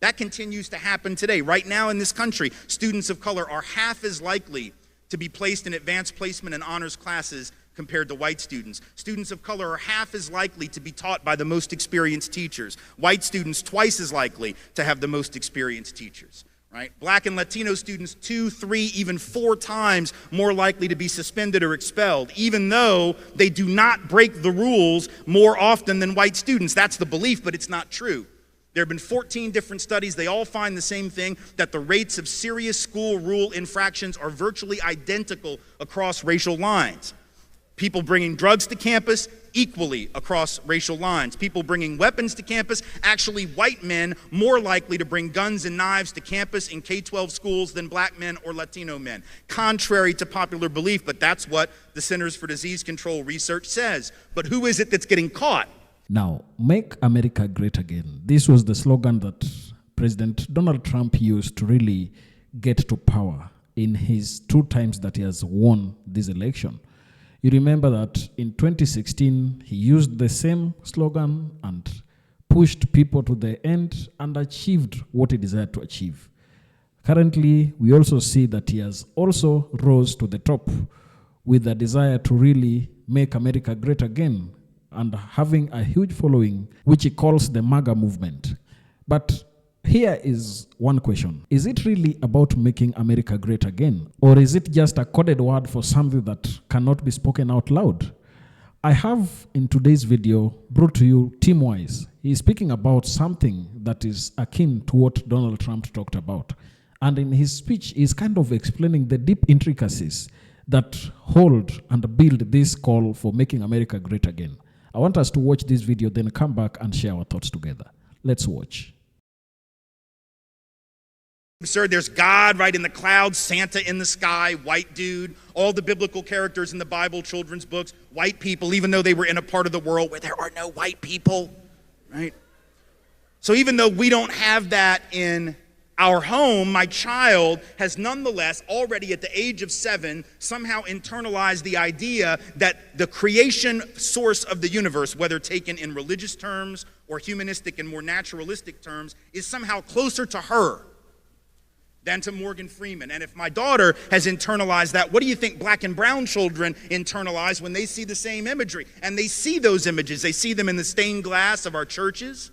That continues to happen today. Right now in this country, students of color are half as likely to be placed in advanced placement and honors classes compared to white students. Students of color are half as likely to be taught by the most experienced teachers. White students twice as likely to have the most experienced teachers. Right? Black and Latino students 2, 3, even 4 times more likely to be suspended or expelled, even though they do not break the rules more often than white students. That's the belief, but it's not true. There have been 14 different studies. They all find the same thing, that the rates of serious school rule infractions are virtually identical across racial lines. People bringing drugs to campus, equally across racial lines. People bringing weapons to campus, actually white men more likely to bring guns and knives to campus in K-12 schools than black men or Latino men. Contrary to popular belief, but that's what the Centers for Disease Control research says. But who is it that's getting caught? Now, make America great again. This was the slogan that President Donald Trump used to really get to power in his 2 times that he has won this election. You remember that in 2016, he used the same slogan and pushed people to the end and achieved what he desired to achieve. Currently, we also see that he has also rose to the top with the desire to really make America great again and having a huge following, which he calls the MAGA movement. But here is one question. Is it really about making America great again? Or is it just a coded word for something that cannot be spoken out loud? I have in today's video brought to you Tim Wise. He is speaking about something that is akin to what Donald Trump talked about. And in his speech, he's kind of explaining the deep intricacies that hold and build this call for making America great again. I want us to watch this video, then come back and share our thoughts together. Let's watch. Absurd. There's God right in the clouds, Santa in the sky, white dude, all the biblical characters in the Bible, children's books, white people, even though they were in a part of the world where there are no white people, right? So even though we don't have that in our home, my child has nonetheless already at the age of 7 somehow internalized the idea that the creation source of the universe, whether taken in religious terms or humanistic and more naturalistic terms, is somehow closer to her than to Morgan Freeman. And if my daughter has internalized that, what do you think black and brown children internalize when they see the same imagery? And they see those images. They see them in the stained glass of our churches.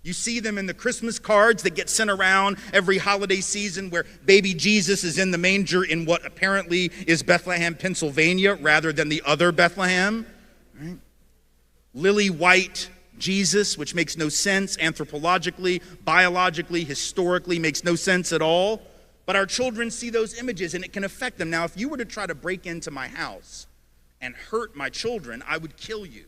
You see them in the Christmas cards that get sent around every holiday season where baby Jesus is in the manger in what apparently is Bethlehem, Pennsylvania, rather than the other Bethlehem. Right? Lily white Jesus, which makes no sense anthropologically, biologically, historically, makes no sense at all. But our children see those images and it can affect them. Now, if you were to try to break into my house and hurt my children, I would kill you.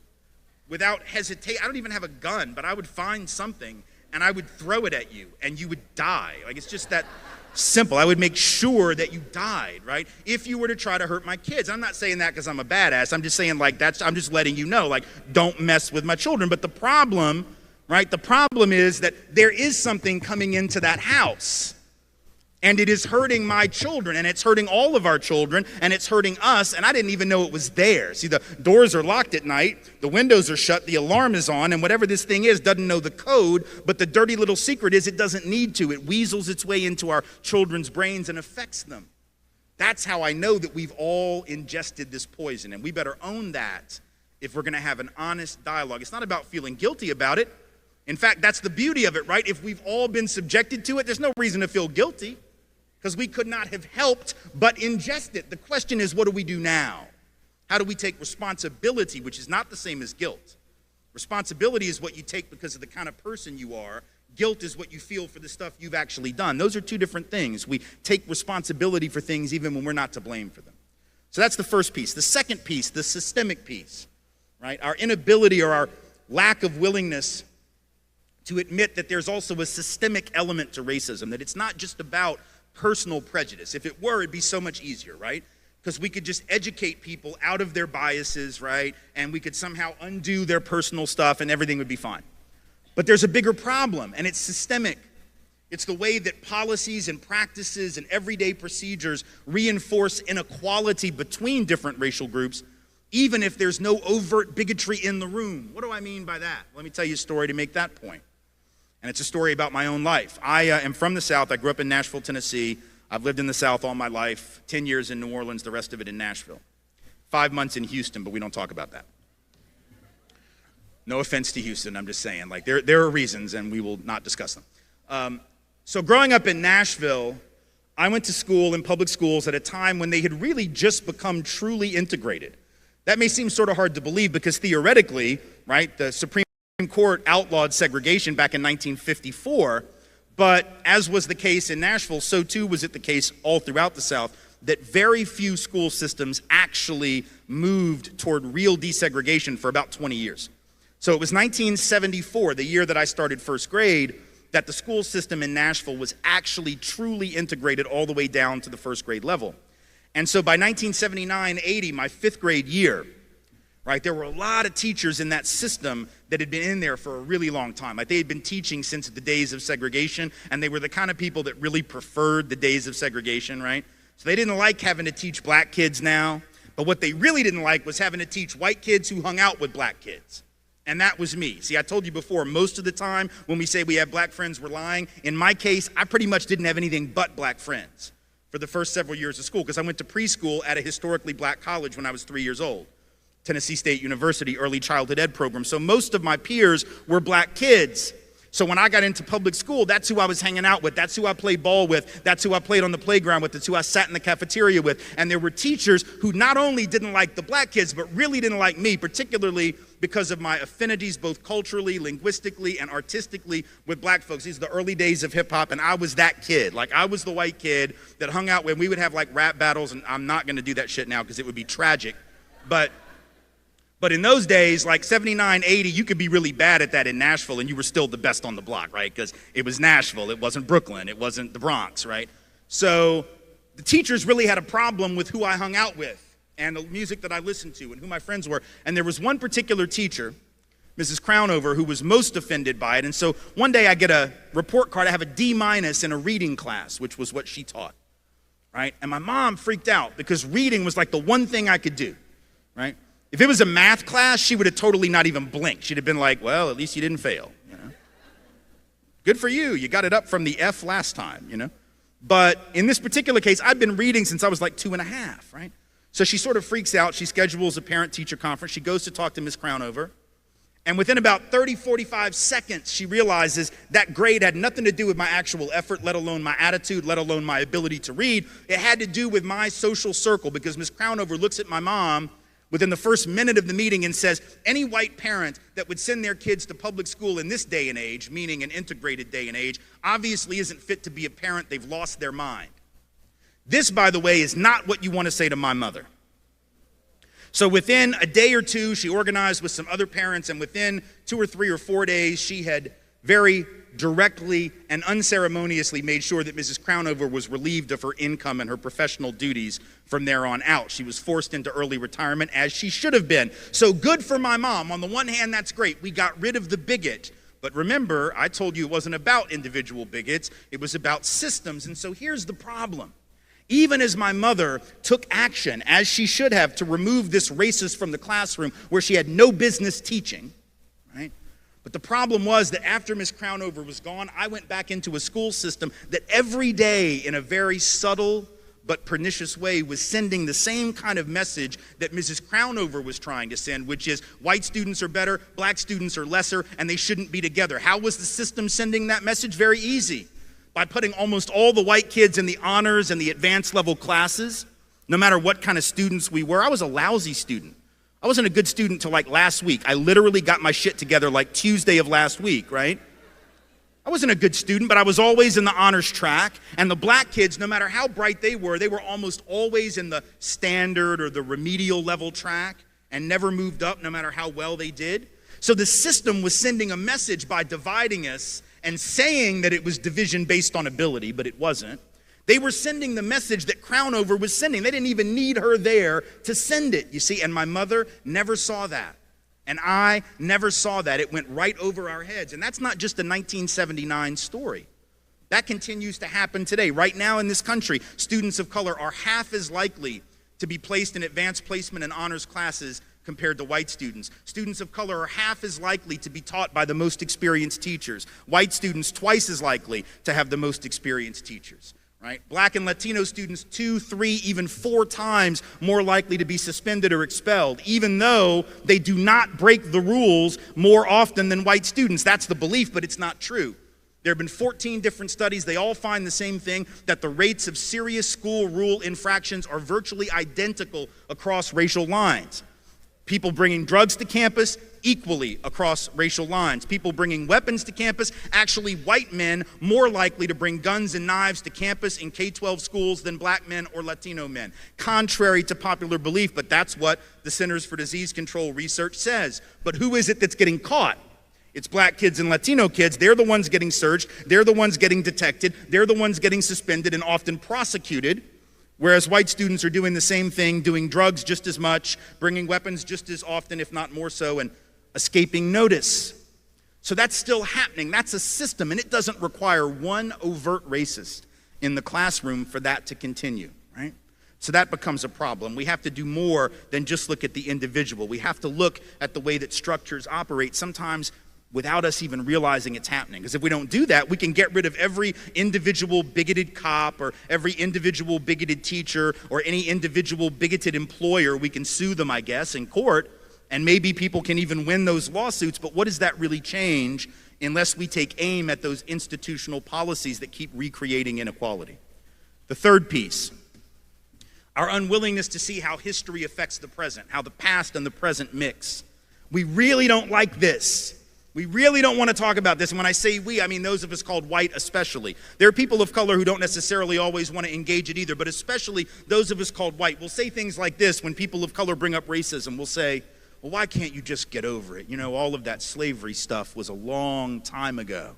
Without hesitation. I don't even have a gun, but I would find something and I would throw it at you and you would die. Like, it's just that simple. I would make sure that you died, right? If you were to try to hurt my kids. I'm not saying that because I'm a badass. I'm just saying, like, I'm just letting you know, like, don't mess with my children. But the problem, right? The problem is that there is something coming into that house. And it is hurting my children, and it's hurting all of our children, and it's hurting us, and I didn't even know it was there. See, the doors are locked at night, the windows are shut, the alarm is on, and whatever this thing is doesn't know the code, but the dirty little secret is it doesn't need to. It weasels its way into our children's brains and affects them. That's how I know that we've all ingested this poison, and we better own that if we're going to have an honest dialogue. It's not about feeling guilty about it. In fact, that's the beauty of it, right? If we've all been subjected to it, there's no reason to feel guilty, because we could not have helped but ingest it. The question is, what do we do now? How do we take responsibility, which is not the same as guilt? Responsibility is what you take because of the kind of person you are. Guilt is what you feel for the stuff you've actually done. Those are two different things. We take responsibility for things even when we're not to blame for them. So that's the first piece. The second piece, the systemic piece, right? Our inability or our lack of willingness to admit that there's also a systemic element to racism, that it's not just about personal prejudice. If it were, it'd be so much easier, right? Because we could just educate people out of their biases, right? And we could somehow undo their personal stuff and everything would be fine. But there's a bigger problem, and it's systemic. It's the way that policies and practices and everyday procedures reinforce inequality between different racial groups, even if there's no overt bigotry in the room. What do I mean by that? Let me tell you a story to make that point. And it's a story about my own life. I am from the South. I grew up in Nashville, Tennessee. I've lived in the South all my life, 10 years in New Orleans, the rest of it in Nashville. 5 months in Houston, but we don't talk about that. No offense to Houston, I'm just saying. Like, there are reasons, and we will not discuss them. So growing up in Nashville, I went to school in public schools at a time when they had really just become truly integrated. That may seem sort of hard to believe because theoretically, right, the Supreme Court outlawed segregation back in 1954, but as was the case in Nashville, so too was it the case all throughout the South, that very few school systems actually moved toward real desegregation for about 20 years. So it was 1974, the year that I started first grade, that the school system in Nashville was actually truly integrated all the way down to the first grade level. And so by 1979-80, my fifth grade year, right, there were a lot of teachers in that system that had been in there for a really long time. Like, they had been teaching since the days of segregation, and they were the kind of people that really preferred the days of segregation, right? So they didn't like having to teach black kids now, but what they really didn't like was having to teach white kids who hung out with black kids. And that was me. See, I told you before, most of the time when we say we have black friends, we're lying. In my case, I pretty much didn't have anything but black friends for the first several years of school, because I went to preschool at a historically black college when I was 3 years old. Tennessee State University early childhood ed program. So most of my peers were black kids. So when I got into public school, that's who I was hanging out with. That's who I played ball with. That's who I played on the playground with. That's who I sat in the cafeteria with. And there were teachers who not only didn't like the black kids, but really didn't like me, particularly because of my affinities, both culturally, linguistically, and artistically with black folks. These are the early days of hip hop, and I was that kid. Like, I was the white kid that hung out when we would have like rap battles, and I'm not gonna do that shit now because it would be tragic. But in those days, like 79, 80, you could be really bad at that in Nashville and you were still the best on the block, right? Because it was Nashville, it wasn't Brooklyn, it wasn't the Bronx, right? So the teachers really had a problem with who I hung out with and the music that I listened to and who my friends were. And there was one particular teacher, Mrs. Crownover, who was most offended by it. And so one day I get a report card, I have a D- in a reading class, which was what she taught, right? And my mom freaked out because reading was like the one thing I could do, right? If it was a math class, she would have totally not even blinked. She'd have been like, well, at least you didn't fail, you know? Good for you. You got it up from the F last time, you know? But in this particular case, I've been reading since I was like 2.5, right? So she sort of freaks out. She schedules a parent-teacher conference. She goes to talk to Ms. Crownover. And within about 30, 45 seconds, she realizes that grade had nothing to do with my actual effort, let alone my attitude, let alone my ability to read. It had to do with my social circle, because Ms. Crownover looks at my mom within the first minute of the meeting and says, any white parent that would send their kids to public school in this day and age, meaning an integrated day and age, obviously isn't fit to be a parent. They've lost their mind. This, by the way, is not what you want to say to my mother. So within a day or two, she organized with some other parents, and within 2 or 3 or 4 days, she had very directly and unceremoniously made sure that Mrs. Crownover was relieved of her income and her professional duties from there on out. She was forced into early retirement, as she should have been. So good for my mom. On the one hand, that's great. We got rid of the bigot. But remember, I told you it wasn't about individual bigots. It was about systems. And so here's the problem. Even as my mother took action, as she should have, to remove this racist from the classroom where she had no business teaching, right? But the problem was that after Ms. Crownover was gone, I went back into a school system that every day, in a very subtle but pernicious way, was sending the same kind of message that Mrs. Crownover was trying to send, which is white students are better, black students are lesser, and they shouldn't be together. How was the system sending that message? Very easy. By putting almost all the white kids in the honors and the advanced level classes, no matter what kind of students we were. I was a lousy student. I wasn't a good student till like last week. I literally got my shit together like Tuesday of last week, right? I wasn't a good student, but I was always in the honors track. And the black kids, no matter how bright they were almost always in the standard or the remedial level track and never moved up no matter how well they did. So the system was sending a message by dividing us and saying that it was division based on ability, but it wasn't. They were sending the message that Crownover was sending. They didn't even need her there to send it, you see. And my mother never saw that. And I never saw that. It went right over our heads. And that's not just a 1979 story. That continues to happen today. Right now in this country, students of color are half as likely to be placed in advanced placement and honors classes compared to white students. Students of color are half as likely to be taught by the most experienced teachers. White students twice as likely to have the most experienced teachers. Right? Black and Latino students 2, 3, even 4 times more likely to be suspended or expelled, even though they do not break the rules more often than white students. That's the belief, but it's not true. There have been 14 different studies. They all find the same thing, that the rates of serious school rule infractions are virtually identical across racial lines. People bringing drugs to campus, equally across racial lines. People bringing weapons to campus, actually white men more likely to bring guns and knives to campus in K-12 schools than black men or Latino men. Contrary to popular belief, but that's what the Centers for Disease Control research says. But who is it that's getting caught? It's black kids and Latino kids. They're the ones getting searched. They're the ones getting detected. They're the ones getting suspended and often prosecuted. Whereas white students are doing the same thing, doing drugs just as much, bringing weapons just as often, if not more so, and escaping notice. So that's still happening. That's a system, and it doesn't require one overt racist in the classroom for that to continue, right? So that becomes a problem. We have to do more than just look at the individual. We have to look at the way that structures operate, sometimes without us even realizing it's happening. Because if we don't do that, we can get rid of every individual bigoted cop or every individual bigoted teacher or any individual bigoted employer. We can sue them, I guess, in court, and maybe people can even win those lawsuits. But what does that really change unless we take aim at those institutional policies that keep recreating inequality? The third piece, our unwillingness to see how history affects the present, how the past and the present mix. We really don't like this. We really don't want to talk about this. And when I say we, I mean those of us called white especially. There are people of color who don't necessarily always want to engage it either, but especially those of us called white. We'll say things like this when people of color bring up racism. We'll say, well, why can't you just get over it? You know, all of that slavery stuff was a long time ago.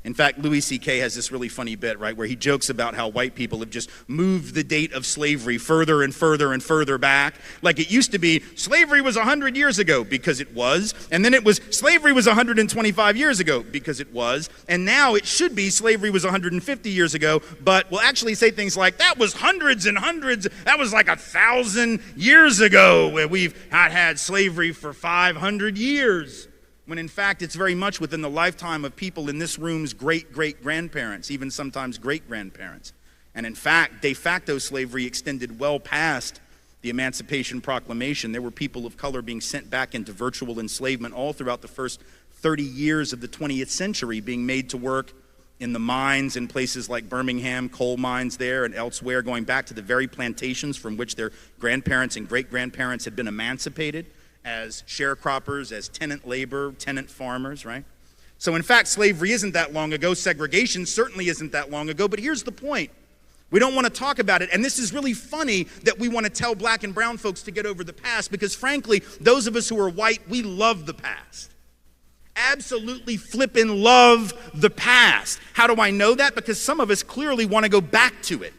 In fact, Louis C.K. has this really funny bit, right, where he jokes about how white people have just moved the date of slavery further and further and further back. Like it used to be, slavery was 100 years ago, because it was. And then it was, slavery was 125 years ago, because it was. And now it should be, slavery was 150 years ago, but we'll actually say things like, that was hundreds and hundreds, that was like 1,000 years ago, where we've not had slavery for 500 years. When in fact it's very much within the lifetime of people in this room's great-great-grandparents, even sometimes great-grandparents. And in fact, de facto slavery extended well past the Emancipation Proclamation. There were people of color being sent back into virtual enslavement all throughout the first 30 years of the 20th century, being made to work in the mines in places like Birmingham, coal mines there and elsewhere, going back to the very plantations from which their grandparents and great-grandparents had been emancipated, as sharecroppers, as tenant labor, tenant farmers, right? So in fact, slavery isn't that long ago. Segregation certainly isn't that long ago. But here's the point. We don't want to talk about it. And this is really funny that we want to tell black and brown folks to get over the past, because frankly, those of us who are white, we love the past. Absolutely flippin' love the past. How do I know that? Because some of us clearly want to go back to it.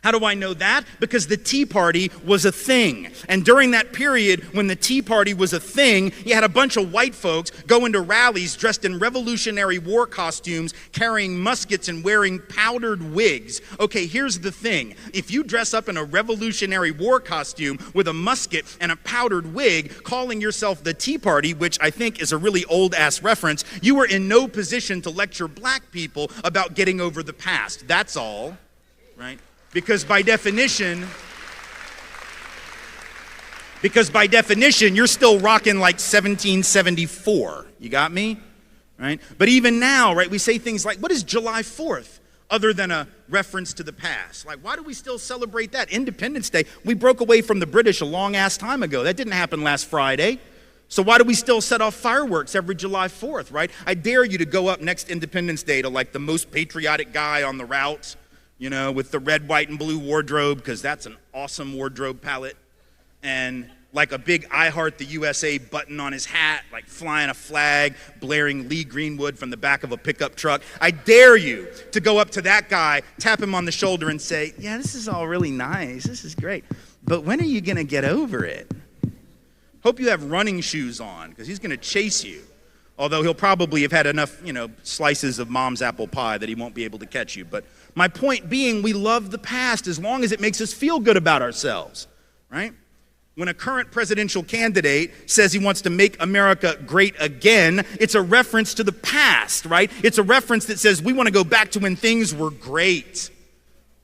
How do I know that? Because the Tea Party was a thing. And during that period when the Tea Party was a thing, you had a bunch of white folks go into rallies dressed in Revolutionary War costumes, carrying muskets and wearing powdered wigs. Okay, here's the thing. If you dress up in a Revolutionary War costume with a musket and a powdered wig, calling yourself the Tea Party, which I think is a really old-ass reference, you were in no position to lecture black people about getting over the past. That's all, right? Because by definition, you're still rocking like 1774. You got me? Right? But even now, right, we say things like, what is July 4th other than a reference to the past? Like, why do we still celebrate that? Independence Day. We broke away from the British a long-ass time ago. That didn't happen last Friday. So why do we still set off fireworks every July 4th, right? I dare you to go up next Independence Day to like the most patriotic guy on the route, you know, with the red, white, and blue wardrobe, because that's an awesome wardrobe palette, and like a big I Heart the USA button on his hat, like flying a flag, blaring Lee Greenwood from the back of a pickup truck. I dare you to go up to that guy, tap him on the shoulder, and say, yeah, this is all really nice, this is great, but when are you going to get over it? Hope you have running shoes on, because he's going to chase you. Although he'll probably have had enough, you know, slices of mom's apple pie that he won't be able to catch you. But my point being, we love the past as long as it makes us feel good about ourselves, right? When a current presidential candidate says he wants to make America great again, it's a reference to the past, right? It's a reference that says we want to go back to when things were great,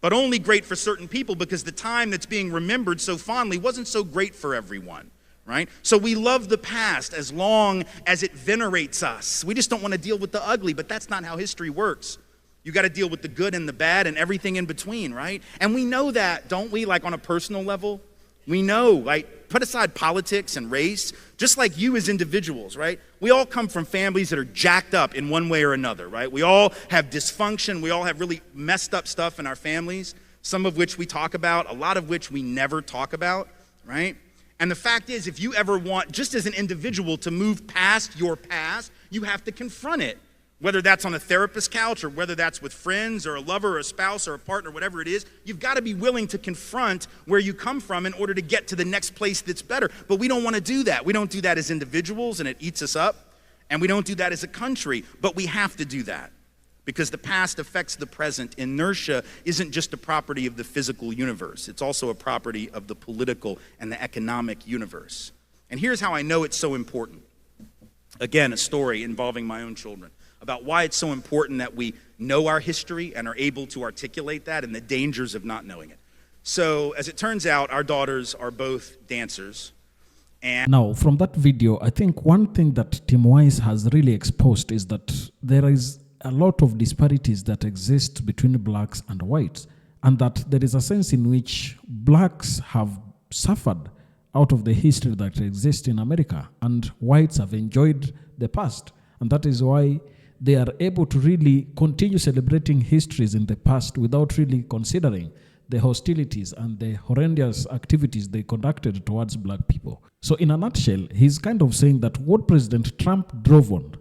but only great for certain people because the time that's being remembered so fondly wasn't so great for everyone, right? So we love the past as long as it venerates us. We just don't want to deal with the ugly, but that's not how history works. You got to deal with the good and the bad and everything in between, right? And we know that, don't we? Like on a personal level. We know, like, put aside politics and race, just like you as individuals, right? We all come from families that are jacked up in one way or another, right? We all have dysfunction. We all have really messed up stuff in our families, some of which we talk about, a lot of which we never talk about, right? And the fact is, if you ever want, just as an individual, to move past your past, you have to confront it. Whether that's on a therapist's couch or whether that's with friends or a lover or a spouse or a partner, whatever it is, you've got to be willing to confront where you come from in order to get to the next place that's better. But we don't want to do that. We don't do that as individuals and it eats us up. And we don't do that as a country, but we have to do that because the past affects the present. Inertia isn't just a property of the physical universe. It's also a property of the political and the economic universe. And here's how I know it's so important. Again, a story involving my own children, about why it's so important that we know our history and are able to articulate that and the dangers of not knowing it. So, as it turns out, our daughters are both dancers. And now, from that video, I think one thing that Tim Wise has really exposed is that there is a lot of disparities that exist between blacks and whites, and that there is a sense in which blacks have suffered out of the history that exists in America, and whites have enjoyed the past. And that is why they are able to really continue celebrating histories in the past without really considering the hostilities and the horrendous activities they conducted towards black people. So in a nutshell, he's kind of saying that what President Trump drove on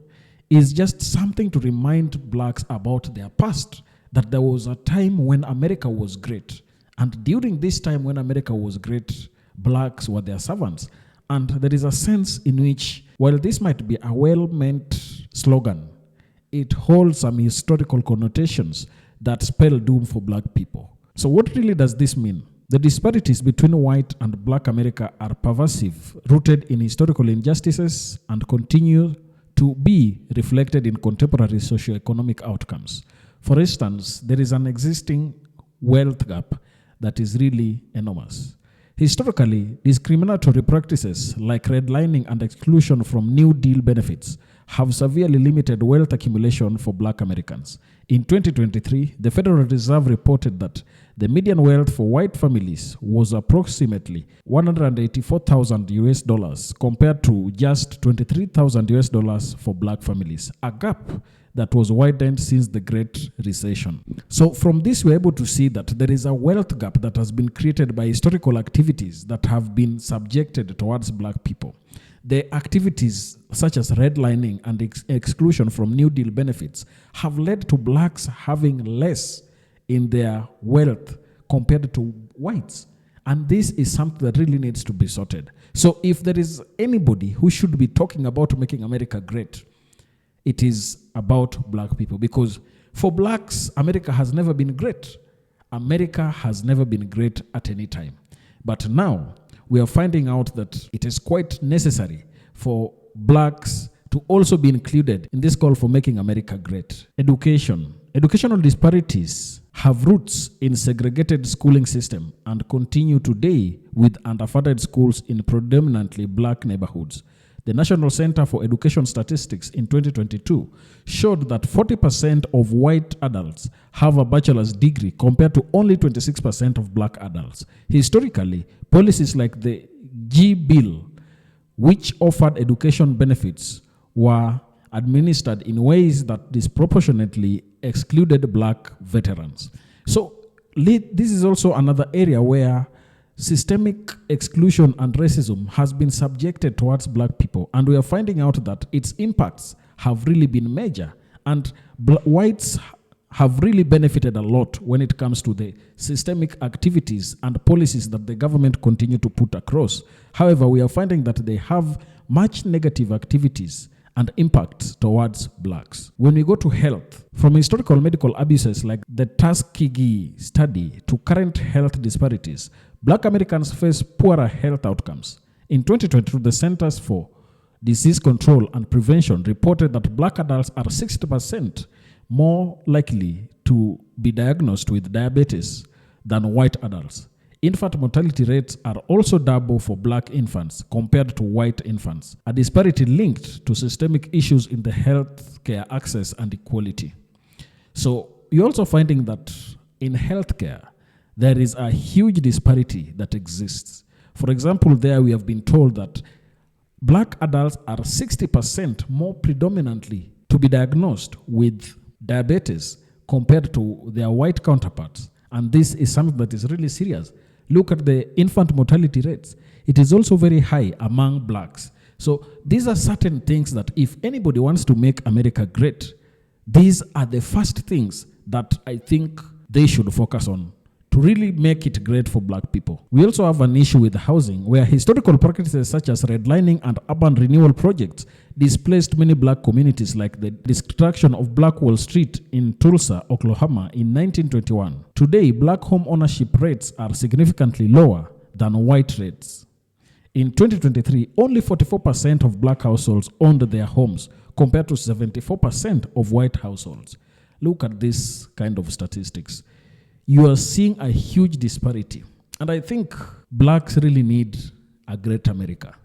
is just something to remind blacks about their past, that there was a time when America was great. And during this time when America was great, blacks were their servants. And there is a sense in which, while this might be a well-meant slogan, it holds some historical connotations that spell doom for black people. So what really does this mean? The disparities between white and black America are pervasive, rooted in historical injustices, and continue to be reflected in contemporary socioeconomic outcomes. For instance, there is an existing wealth gap that is really enormous. Historically, discriminatory practices like redlining and exclusion from New Deal benefits have severely limited wealth accumulation for black Americans. In 2023, the Federal Reserve reported that the median wealth for white families was approximately $184,000 compared to just $23,000 for black families, a gap that was widened since the Great Recession. So from this, we're able to see that there is a wealth gap that has been created by historical activities that have been subjected towards black people. The activities such as redlining and exclusion from New Deal benefits have led to blacks having less in their wealth compared to whites. And this is something that really needs to be sorted. So if there is anybody who should be talking about making America great, it is about black people. Because for blacks, America has never been great. America has never been great at any time. But now, we are finding out that it is quite necessary for blacks to also be included in this call for making America great. Education. Educational disparities have roots in segregated schooling system and continue today with underfunded schools in predominantly black neighborhoods. The National Center for Education Statistics in 2022 showed that 40% of white adults have a bachelor's degree compared to only 26% of black adults. Historically, policies like the G Bill, which offered education benefits, were administered in ways that disproportionately excluded black veterans. So this is also another area where systemic exclusion and racism has been subjected towards black people, and we are finding out that its impacts have really been major, and whites have really benefited a lot when it comes to the systemic activities and policies that the government continue to put across. However, we are finding that they have much negative activities and impacts towards blacks. When we go to health, from historical medical abuses like the Tuskegee study to current health disparities, black Americans face poorer health outcomes. In 2022, the Centers for Disease Control and Prevention reported that black adults are 60% more likely to be diagnosed with diabetes than white adults. Infant mortality rates are also double for black infants compared to white infants, a disparity linked to systemic issues in the healthcare access and equality. So you're also finding that in healthcare, there is a huge disparity that exists. For example, there we have been told that black adults are 60% more predominantly to be diagnosed with diabetes compared to their white counterparts. And this is something that is really serious. Look at the infant mortality rates. It is also very high among blacks. So these are certain things that if anybody wants to make America great, these are the first things that I think they should focus on to really make it great for black people. We also have an issue with housing where historical practices such as redlining and urban renewal projects displaced many black communities, like the destruction of Black Wall Street in Tulsa, Oklahoma in 1921. Today, black home ownership rates are significantly lower than white rates. In 2023, only 44% of black households owned their homes compared to 74% of white households. Look at this kind of statistics. You are seeing a huge disparity. And I think blacks really need a great America.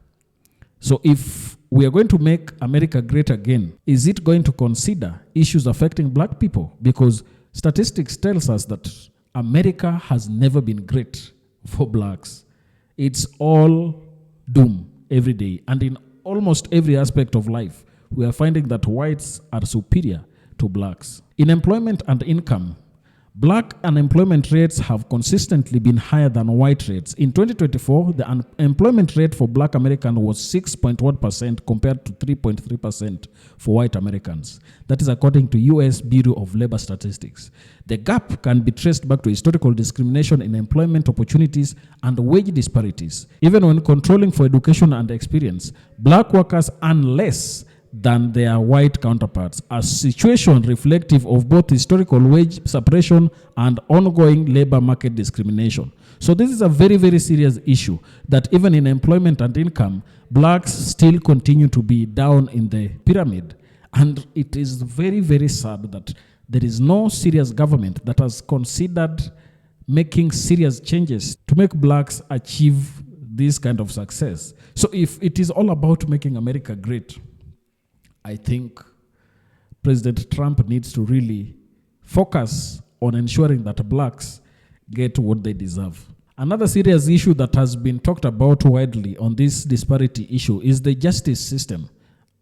So if we are going to make America great again, is it going to consider issues affecting black people? Because statistics tells us that America has never been great for blacks. It's all doom every day. And in almost every aspect of life, we are finding that whites are superior to blacks. In employment and income, black unemployment rates have consistently been higher than white rates. In 2024, the unemployment rate for black Americans was 6.1% compared to 3.3% for white Americans. That is according to U.S. Bureau of Labor Statistics. The gap can be traced back to historical discrimination in employment opportunities and wage disparities. Even when controlling for education and experience, black workers earn less than their white counterparts, a situation reflective of both historical wage suppression and ongoing labor market discrimination. So this is a very, very serious issue that even in employment and income, blacks still continue to be down in the pyramid. And it is very, very sad that there is no serious government that has considered making serious changes to make blacks achieve this kind of success. So if it is all about making America great, I think President Trump needs to really focus on ensuring that blacks get what they deserve. Another serious issue that has been talked about widely on this disparity issue is the justice system,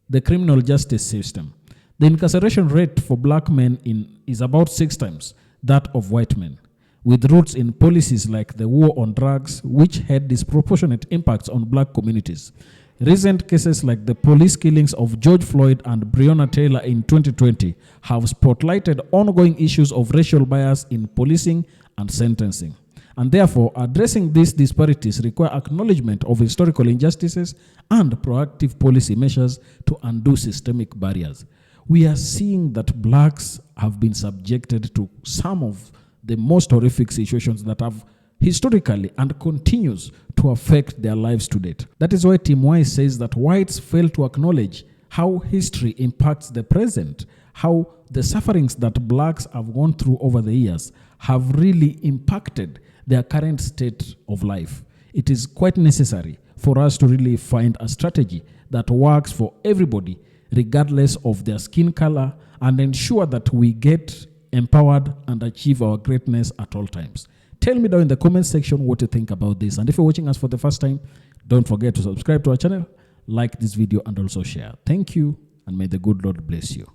the criminal justice system. The incarceration rate for black men is about 6 times that of white men, with roots in policies like the war on drugs, which had disproportionate impacts on black communities. Recent cases like the police killings of George Floyd and Breonna Taylor in 2020 have spotlighted ongoing issues of racial bias in policing and sentencing. And therefore, addressing these disparities require acknowledgement of historical injustices and proactive policy measures to undo systemic barriers. We are seeing that blacks have been subjected to some of the most horrific situations that have historically and continues to affect their lives to date. That is why Tim Wise says that whites fail to acknowledge how history impacts the present, how the sufferings that blacks have gone through over the years have really impacted their current state of life. It is quite necessary for us to really find a strategy that works for everybody, regardless of their skin color, and ensure that we get empowered and achieve our greatness at all times. Tell me down in the comment section what you think about this. And if you're watching us for the first time, don't forget to subscribe to our channel, like this video, and also share. Thank you, and may the good Lord bless you.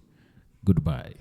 Goodbye.